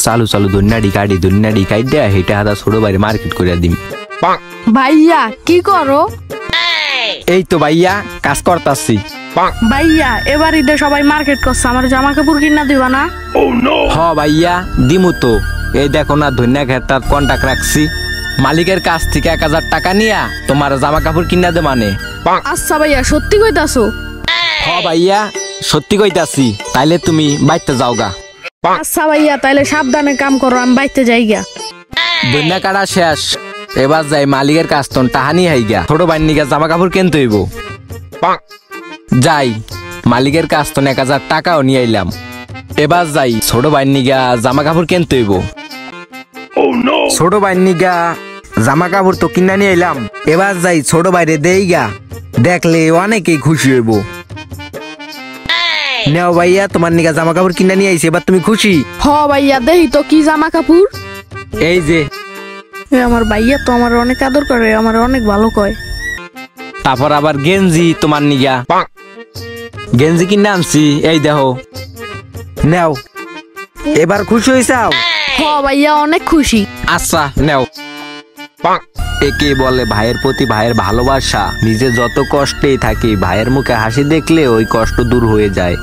চালু চালু দুনিয়াডি কাটি দেয়া হেঁটে হাতা ছোট বাইরে মার্কেট করে দিম। ভাইয়া কি করো? এই তো ভাইয়া কাজ করতাছি। ভাইয়া এবার ঈদে সবাই মার্কেট করছে, আমার জামা কাপড় কিনা দিবা না? হ ভাইয়া দিমু তো। এই দেখো না ধন্যা ঘেরটার কন্টাক্ট রাখছি, মালিকের কাছ থেকে 1000 টাকা নিয়া তোমার জামা কাপড় কিনা দে মানে। আচ্ছা ভাইয়া সত্যি কইতাছো? হ ভাইয়া সত্যি কইতাছি, তাইলে তুমি বাইতে যাও গা। আচ্ছা ভাইয়া তাইলে সাবধানে কাম করো, আমি বাইতে যাই গা। ধন্যা কাটা শেষ, এবার যাই মালিকের কাছ তো টাহানি হাইগা ছোট বাইর নিগা জামা কাপড় কিনতে হইব। যাই মালিকের কাছ তো 1000 টাকাও নিয়ে আইলাম, এবার যাই ছোট বাইর নিগা জামা কাপড় কিনতে হইব। ছোট বাইর নিগা জামা কাপড় তো কিনা নিয়ে আইলাম, এবার যাই ছোট বাইরে দেই গা, দেখলে অনেকেই খুশি হইব। নেও ভাইয়া তোমার নিগা জামা কাপড় কিনা নিয়ে আইছে, এবার তুমি খুশি? হ ভাইয়া দেহি তো কি জামা কাপড়। এই যে আমার ভাইয়া তো আমার অনেক আদর করে, আমার অনেক ভালো কয়। তারপর আবার গেঞ্জি তোমার নিগা, গেঞ্জি কিনে আনছি, এই দেখো নেও। এবার খুশি হইছাও? হ ভাইয়া অনেক খুশি। আচ্ছা নেও। একে বলে ভাইয়ের প্রতি ভাইয়ের ভালোবাসা। নিজে যত কষ্টেই থাকি ভাইয়ের মুখে হাসি দেখলে ওই কষ্ট দূর হয়ে যায়।